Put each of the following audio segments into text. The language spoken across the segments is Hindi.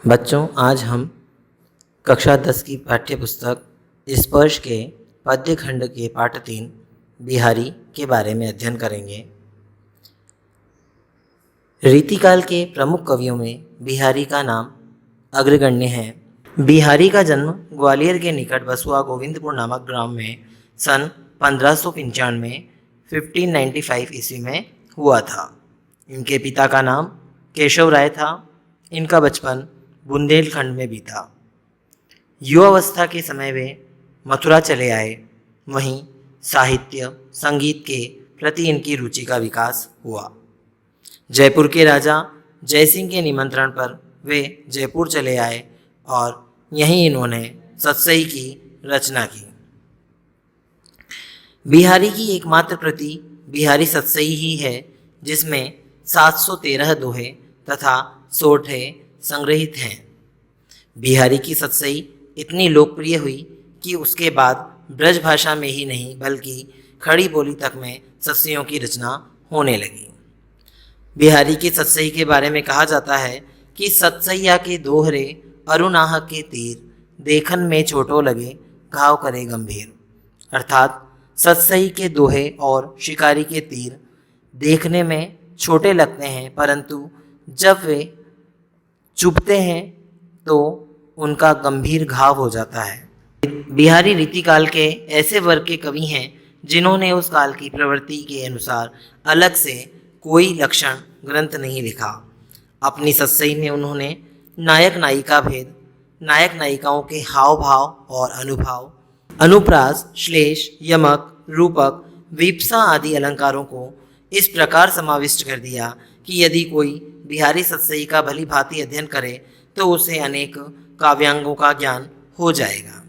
बच्चों, आज हम कक्षा 10 की पाठ्य पुस्तक स्पर्श के पद्य खंड के पाठ 3 बिहारी के बारे में अध्ययन करेंगे। रीतिकाल के प्रमुख कवियों में बिहारी का नाम अग्रगण्य है। बिहारी का जन्म ग्वालियर के निकट बसुआ गोविंदपुर नामक ग्राम में सन 1595 1595 ईस्वी में हुआ था। इनके पिता का नाम केशव राय था। इनका बचपन बुंदेलखंड में बीता। युवावस्था के समय वे मथुरा चले आए। वहीं साहित्य संगीत के प्रति इनकी रुचि का विकास हुआ। जयपुर के राजा जयसिंह के निमंत्रण पर वे जयपुर चले आए और यहीं इन्होंने सतसई की रचना की। बिहारी की एकमात्र कृति बिहारी सतसई ही है, जिसमें 713 दोहे तथा सोठे संग्रहित हैं। बिहारी की सतसई इतनी लोकप्रिय हुई कि उसके बाद ब्रज भाषा में ही नहीं बल्कि खड़ी बोली तक में सतसइयों की रचना होने लगी। बिहारी की सतसई के बारे में कहा जाता है कि सतसइया के दोहरे अरुनाह के तीर देखन में छोटो लगे घाव करे गंभीर। अर्थात सतसई के दोहे और शिकारी के तीर देखने में छोटे लगते हैं, परंतु जब वे चुभते हैं तो उनका गंभीर घाव हो जाता है। बिहारी रीतिकाल के ऐसे वर्ग के कवि हैं जिन्होंने उस काल की प्रवृत्ति के अनुसार अलग से कोई लक्षण ग्रंथ नहीं लिखा। अपनी सतसई में उन्होंने नायक नायिका भेद, नायक नायिकाओं के हाव भाव और अनुभाव, अनुप्रास, श्लेष, यमक, रूपक, वीप्सा आदि अलंकारों को इस प्रकार समाविष्ट कर दिया कि यदि कोई बिहारी सतसई का भली भांति अध्ययन करे तो उसे अनेक काव्यांगों का ज्ञान हो जाएगा।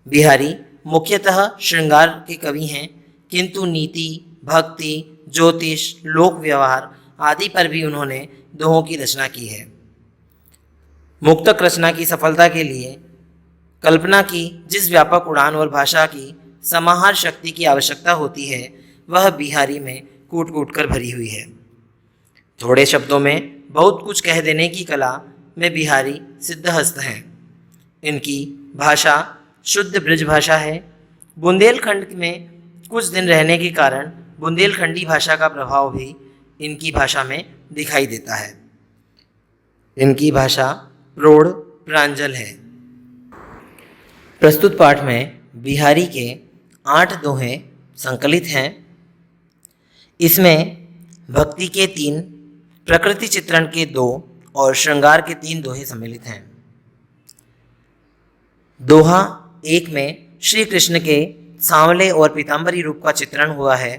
बिहारी मुख्यतः श्रृंगार के कवि हैं, किंतु नीति, भक्ति, ज्योतिष, लोक व्यवहार आदि पर भी उन्होंने दोहों की रचना की है। मुक्तक रचना की सफलता के लिए कल्पना की जिस व्यापक उड़ान और भाषा की समाहार शक्ति की आवश्यकता होती है, वह बिहारी में कूट कूट कर भरी हुई है। थोड़े शब्दों में बहुत कुछ कह देने की कला में बिहारी सिद्धहस्त हैं। इनकी भाषा शुद्ध ब्रज भाषा है। बुंदेलखंड में कुछ दिन रहने के कारण बुंदेलखंडी भाषा का प्रभाव भी इनकी भाषा में दिखाई देता है। इनकी भाषा प्रौढ़ प्रांजल है। प्रस्तुत पाठ में बिहारी के 8 दोहे संकलित हैं। इसमें भक्ति के 3, प्रकृति चित्रण के 2 और श्रृंगार के 3 दोहे सम्मिलित हैं। दोहा 1 में श्री कृष्ण के सांवले और पीतांबरी रूप का चित्रण हुआ है।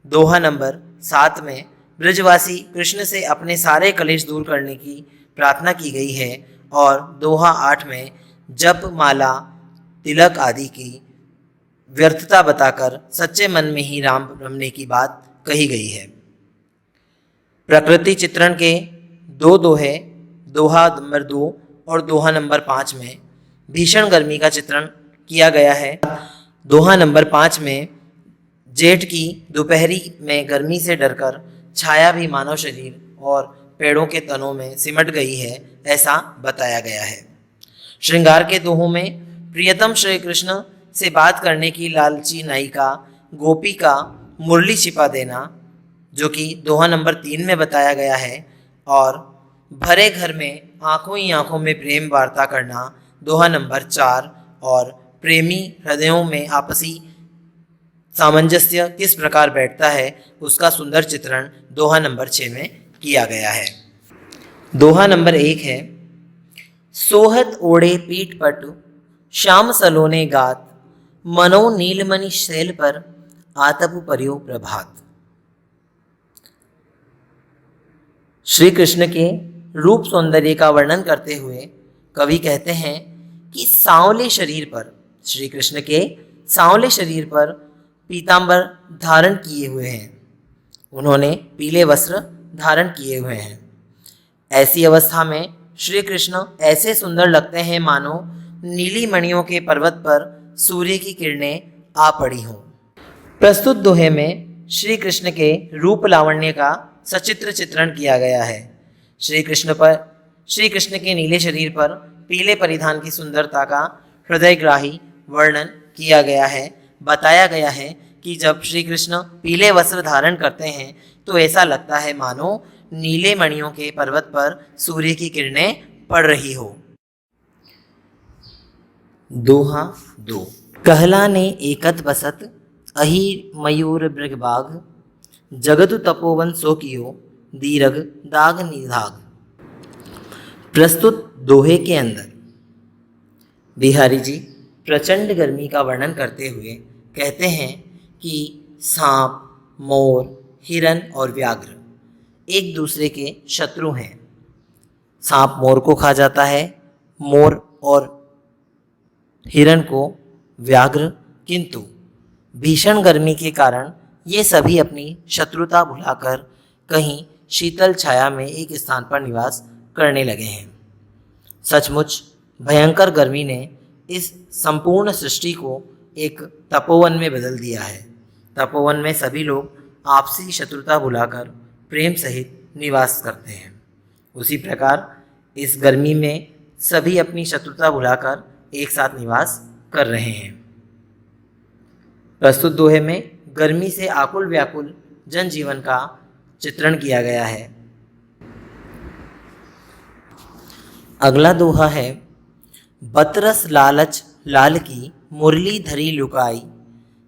दोहा नंबर 7 में ब्रजवासी कृष्ण से अपने सारे कलेश दूर करने की प्रार्थना की गई है और दोहा 8 में जप, माला, तिलक आदि की व्यर्थता बताकर सच्चे मन में ही राम रमने की बात कही गई है। प्रकृति चित्रण के 2 दोहे, दोहा नंबर 2 और दोहा नंबर 5 में भीषण गर्मी का चित्रण किया गया है। दोहा नंबर 5 में जेठ की दोपहरी में गर्मी से डरकर छाया भी मानव शरीर और पेड़ों के तनों में सिमट गई है, ऐसा बताया गया है। श्रृंगार के दोहों में प्रियतम श्री कृष्ण से बात करने की लालची नायिका गोपी का मुरली छिपा देना, जो कि दोहा नंबर 3 में बताया गया है, और भरे घर में आंखों ही आंखों में प्रेम वार्ता करना, दोहा नंबर 4, और प्रेमी हृदयों में आपसी सामंजस्य किस प्रकार बैठता है उसका सुंदर चित्रण दोहा नंबर 6 में किया गया है। दोहा नंबर 1 है, सोहत ओढ़े पीठ पटु श्याम सलोने गात, मनो नीलमणि शैल पर आतप पर्यो प्रभात। श्री कृष्ण के रूप सौंदर्य का वर्णन करते हुए कवि कहते हैं कि सांवले शरीर पर, श्री कृष्ण के सांवले शरीर पर पीतांबर धारण किए हुए हैं। उन्होंने पीले वस्त्र धारण किए हुए हैं। ऐसी अवस्था में श्री कृष्ण ऐसे सुंदर लगते हैं मानो नीली मणियों के पर्वत पर सूर्य की किरणें आ पड़ी हों। प्रस्तुत दोहे में श्री कृष्ण के रूप लावण्य का सचित्र चित्रण किया गया है। श्री कृष्ण पर श्री कृष्ण के नीले शरीर पर पीले परिधान की सुंदरता का हृदयग्राही वर्णन किया गया है। बताया गया है कि जब श्री कृष्ण पीले वस्त्र धारण करते हैं तो ऐसा लगता है मानो नीले मणियों के पर्वत पर सूर्य की किरणें पड़ रही हो। दोहा 2। कहला ने एकत बसत अहि मयूर मृगबाग, जगतु तपोवन सो कियो दीरघ दाग निधाग। प्रस्तुत दोहे के अंदर बिहारी जी प्रचंड गर्मी का वर्णन करते हुए कहते हैं कि सांप, मोर, हिरन और व्याघ्र एक दूसरे के शत्रु हैं। सांप मोर को खा जाता है, मोर और हिरन को व्याघ्र, किंतु भीषण गर्मी के कारण ये सभी अपनी शत्रुता भुलाकर कहीं शीतल छाया में एक स्थान पर निवास करने लगे हैं। सचमुच भयंकर गर्मी ने इस संपूर्ण सृष्टि को एक तपोवन में बदल दिया है। तपोवन में सभी लोग आपसी शत्रुता भुलाकर प्रेम सहित निवास करते हैं। उसी प्रकार इस गर्मी में सभी अपनी शत्रुता भुलाकर एक साथ निवास कर रहे हैं। प्रस्तुत दोहे में गर्मी से आकुल व्याकुल जनजीवन का चित्रण किया गया है। अगला दोहा है, बतरस लालच लाल की मुरली धरी लुकाई,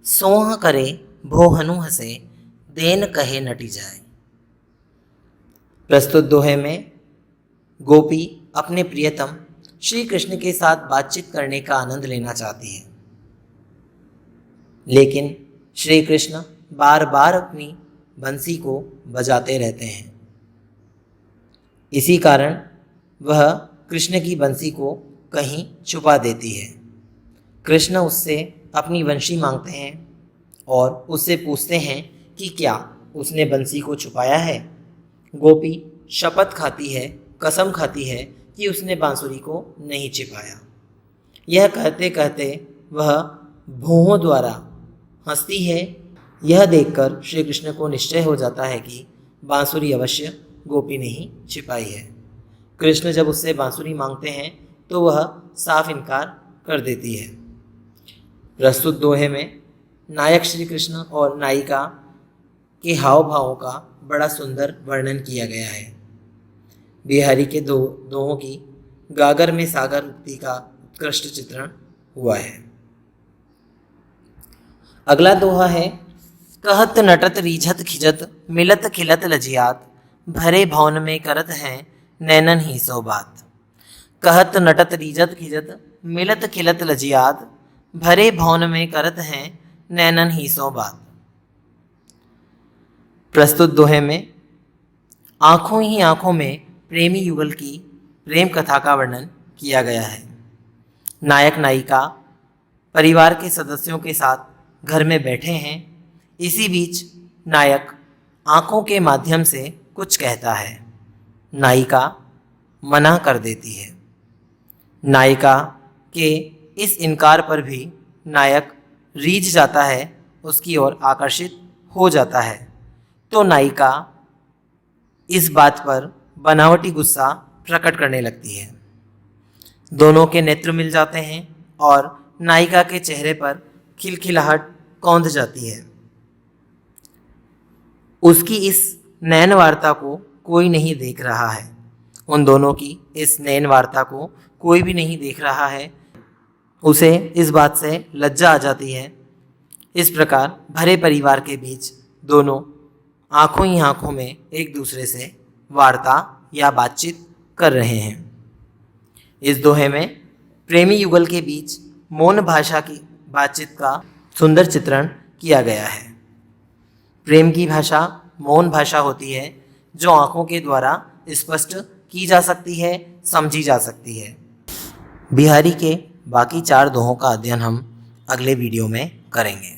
सोह करे भोहनु हसे देन कहे नटी जाए। प्रस्तुत दोहे में गोपी अपने प्रियतम श्री कृष्ण के साथ बातचीत करने का आनंद लेना चाहती है, लेकिन श्री कृष्ण बार बार अपनी बंसी को बजाते रहते हैं। इसी कारण वह कृष्ण की बंसी को कहीं छुपा देती है। कृष्ण उससे अपनी बंशी मांगते हैं और उससे पूछते हैं कि क्या उसने बंसी को छुपाया है। गोपी शपथ खाती है, कसम खाती है कि उसने बांसुरी को नहीं छिपाया। यह कहते कहते वह भौहों द्वारा हंसती है। यह देखकर श्री कृष्ण को निश्चय हो जाता है कि बांसुरी अवश्य गोपी ने ही छिपाई है। कृष्ण जब उससे बांसुरी मांगते हैं तो वह साफ इनकार कर देती है। प्रस्तुत दोहे में नायक श्री कृष्ण और नायिका के हाव भावों का बड़ा सुंदर वर्णन किया गया है। बिहारी के दोहों की गागर में सागर उक्ति का उत्कृष्ट चित्रण हुआ है। अगला दोहा है, कहत नटत रीझत खिजत मिलत खिलत लजियात, भरे भवन में करत हैं नैनन ही सो बात। कहत नटत रीझत खिजत मिलत खिलत लजियात, भरे भवन में करत हैं नैनन ही सो बात। प्रस्तुत दोहे में आंखों ही आंखों में प्रेमी युगल की प्रेम कथा का वर्णन किया गया है। नायक नायिका परिवार के सदस्यों के साथ घर में बैठे हैं। इसी बीच नायक आंखों के माध्यम से कुछ कहता है, नायिका मना कर देती है। नायिका के इस इनकार पर भी नायक रीझ जाता है, उसकी ओर आकर्षित हो जाता है। तो नायिका इस बात पर बनावटी गुस्सा प्रकट करने लगती है। दोनों के नेत्र मिल जाते हैं और नायिका के चेहरे पर खिलखिलाहट कौंध जाती है। उसकी इस नैन वार्ता को कोई नहीं देख रहा है। उन दोनों की इस नैन वार्ता को कोई भी नहीं देख रहा है। उसे इस बात से लज्जा आ जाती है। इस प्रकार भरे परिवार के बीच दोनों आंखों ही आंखों में एक दूसरे से वार्ता या बातचीत कर रहे हैं। इस दोहे में प्रेमी युगल के बीच मौन भाषा की बातचीत का सुंदर चित्रण किया गया है। प्रेम की भाषा मौन भाषा होती है, जो आंखों के द्वारा स्पष्ट की जा सकती है, समझी जा सकती है। बिहारी के बाकी 4 दोहों का अध्ययन हम अगले वीडियो में करेंगे।